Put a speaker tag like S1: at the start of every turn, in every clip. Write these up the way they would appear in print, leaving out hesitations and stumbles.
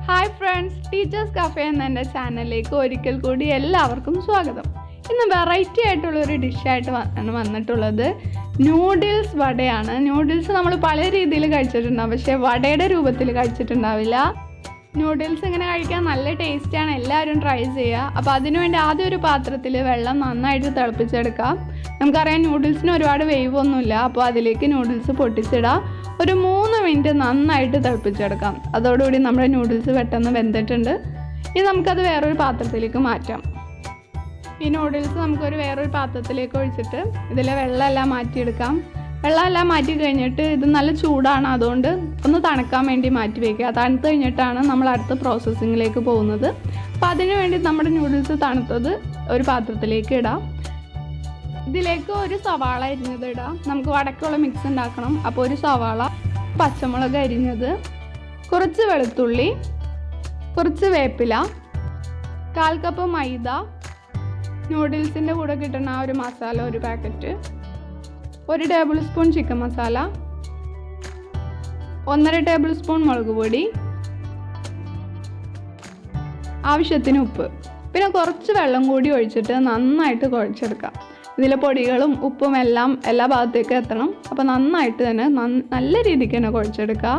S1: Hi friends, teachers cafe എന്ന എൻ്റെ ചാനലിലേക്ക് ഒരിക്കൽ കൂടി എല്ലാവർക്കും സ്വാഗതം. ഇന്ന് വെറൈറ്റി ആയിട്ടുള്ളൊരു ഡിഷായിട്ട് വന്നിട്ടുള്ളത് നൂഡിൽസ് വടയാണ്. നൂഡിൽസ് നമ്മൾ പല രീതിയിൽ കഴിച്ചിട്ടുണ്ടാവും, പക്ഷേ വടയുടെ രൂപത്തിൽ കഴിച്ചിട്ടുണ്ടാവില്ല. നൂഡിൽസ് ഇങ്ങനെ കഴിക്കാൻ നല്ല ടേസ്റ്റാണ്, എല്ലാവരും ട്രൈ ചെയ്യുക. അപ്പോൾ അതിനുവേണ്ടി ആദ്യം ഒരു പാത്രത്തിൽ വെള്ളം നന്നായിട്ട് തിളപ്പിച്ചെടുക്കാം. നമുക്കറിയാം നൂഡിൽസിന് ഒരുപാട് വേവൊന്നുമില്ല, അപ്പോൾ അതിലേക്ക് നൂഡിൽസ് പൊട്ടിച്ചിടാം. ഒരു 3 മിനിറ്റ് നന്നായിട്ട് തിളപ്പിച്ചെടുക്കാം. അതോടുകൂടി നമ്മുടെ നൂഡിൽസ് പെട്ടെന്ന് വെന്തിട്ടുണ്ട്. ഇനി നമുക്കത് വേറൊരു പാത്രത്തിലേക്ക് മാറ്റാം. ഈ നൂഡിൽസ് നമുക്കൊരു വേറൊരു പാത്രത്തിലേക്ക് ഒഴിച്ചിട്ട് ഇതിലെ വെള്ളമെല്ലാം മാറ്റിയെടുക്കാം. വെള്ളമെല്ലാം മാറ്റി കഴിഞ്ഞിട്ട് ഇത് നല്ല ചൂടാണ്, അതുകൊണ്ട് ഒന്ന് തണുക്കാൻ വേണ്ടി മാറ്റി വയ്ക്കുക. തണുത്ത് കഴിഞ്ഞിട്ടാണ് നമ്മൾ അടുത്ത പ്രോസസ്സിങ്ങിലേക്ക് പോകുന്നത്. അപ്പോൾ അതിന് വേണ്ടി നമ്മുടെ നൂഡിൽസ് തണുത്തത് ഒരു പാത്രത്തിലേക്ക് ഇടാം. ഇതിലേക്ക് ഒരു സവാള അരിഞ്ഞത് ഇടാം. നമുക്ക് വടക്കുള്ള മിക്സ് ഉണ്ടാക്കണം. അപ്പോൾ ഒരു സവാള, പച്ചമുളക് അരിഞ്ഞത്, കുറച്ച് വെളുത്തുള്ളി, കുറച്ച് വേപ്പില, 1/4 കപ്പ് മൈദ, നൂഡിൽസിൻ്റെ കൂടെ കിട്ടുന്ന ആ ഒരു മസാല ഒരു packet, 1 table spoon chicken masala, 1.5 table spoon മുളക് പൊടി, ആവശ്യത്തിന് ഉപ്പ്, പിന്നെ കുറച്ച് വെള്ളം കൂടി ഒഴിച്ചിട്ട് നന്നായിട്ട് കുഴച്ചെടുക്കാം. ഇതിലെ പൊടികളും ഉപ്പും എല്ലാം എല്ലാ ഭാഗത്തേക്കും എത്തണം. അപ്പോൾ നന്നായിട്ട് തന്നെ നല്ല രീതിക്ക് തന്നെ കുഴച്ചെടുക്കുക.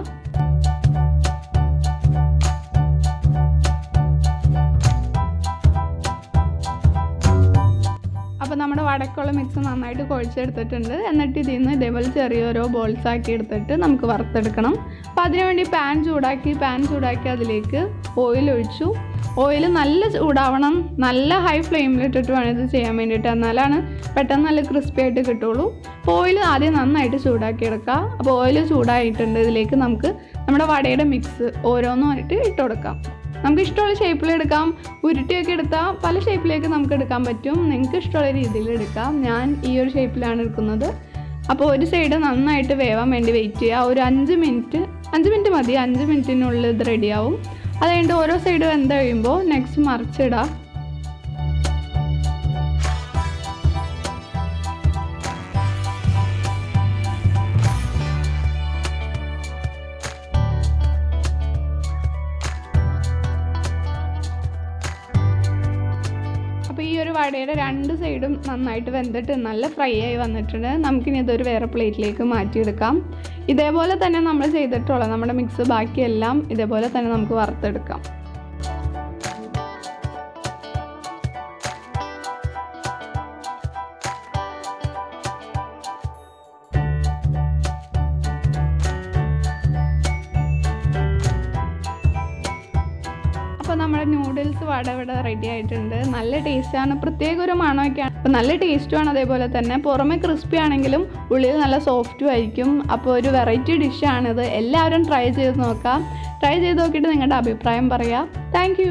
S1: അപ്പോൾ നമ്മുടെ വടക്കുള്ള മിക്സ് നന്നായിട്ട് കുഴച്ചെടുത്തിട്ടുണ്ട്. എന്നിട്ട് ഇതിൽ നിന്ന് ഇതേപോലെ ചെറിയോരോ ബോൾസ് ആക്കി എടുത്തിട്ട് നമുക്ക് വറുത്തെടുക്കണം. അപ്പോൾ അതിനുവേണ്ടി പാൻ ചൂടാക്കി അതിലേക്ക് ഓയിൽ ഒഴിച്ചു. ഓയിൽ നല്ല ചൂടാവണം, നല്ല ഹൈ ഫ്ലെയിമിലിട്ടിട്ട് വേണം ഇത് ചെയ്യാൻ വേണ്ടിയിട്ട്, എന്നാലാണ് പെട്ടെന്ന് നല്ല ക്രിസ്പി ആയിട്ട് കിട്ടുള്ളൂ. അപ്പോൾ ഓയിൽ ആദ്യം നന്നായിട്ട് ചൂടാക്കി എടുക്കുക. അപ്പോൾ ഓയിൽ ചൂടായിട്ടുണ്ട്. ഇതിലേക്ക് നമുക്ക് നമ്മുടെ വടയുടെ മിക്സ് ഓരോന്നുമായിട്ട് ഇട്ട് കൊടുക്കാം. നമുക്ക് ഇഷ്ടമുള്ള ഷേപ്പിൽ എടുക്കാം. ഉരുട്ടിയൊക്കെ എടുത്താൽ പല ഷേപ്പിലേക്ക് നമുക്ക് എടുക്കാൻ പറ്റും. നിങ്ങൾക്ക് ഇഷ്ടമുള്ള രീതിയിൽ എടുക്കാം. ഞാൻ ഈ ഒരു ഷേപ്പിലാണ് എടുക്കുന്നത്. അപ്പോൾ ഒരു സൈഡ് നന്നായിട്ട് വേവാൻ വേണ്ടി വെയിറ്റ് ചെയ്യുക. ഒരു 5 മിനിറ്റ് മതി. 5 മിനിറ്റിനുള്ളിൽ ഇത് റെഡിയാവും. അത് കഴിഞ്ഞിട്ട് ഓരോ സൈഡ് വെന്ത് കഴിയുമ്പോൾ നെക്സ്റ്റ് മറിച്ചിടാം. അപ്പോൾ ഈ ഒരു വടയുടെ 2 സൈഡും നന്നായിട്ട് വെന്തിട്ട് നല്ല ഫ്രൈ ആയി വന്നിട്ടുണ്ട്. നമുക്കിനി ഇതൊരു വേറെ പ്ലേറ്റിലേക്ക് മാറ്റിയെടുക്കാം. ഇതേപോലെ തന്നെ നമ്മൾ ചെയ്തിട്ടുള്ള നമ്മുടെ മിക്സ് ബാക്കിയെല്ലാം ഇതേപോലെ തന്നെ നമുക്ക് വറുത്തെടുക്കാം. അപ്പോൾ നമ്മുടെ നൂഡിൽസ് വട ഇവിടെ റെഡി ആയിട്ടുണ്ട്. നല്ല ടേസ്റ്റാണ്, പ്രത്യേക ഒരു മണമൊക്കെയാണ്. അപ്പോൾ നല്ല ടേസ്റ്റുമാണ്. അതേപോലെ തന്നെ പുറമെ ക്രിസ്പി ആണെങ്കിലും ഉള്ളിൽ നല്ല സോഫ്റ്റും ആയിരിക്കും. അപ്പോൾ ഒരു വെറൈറ്റി ഡിഷാണിത്. എല്ലാവരും ട്രൈ ചെയ്ത് നോക്കാം. ട്രൈ ചെയ്ത് നോക്കിയിട്ട് നിങ്ങളുടെ അഭിപ്രായം പറയാം. താങ്ക്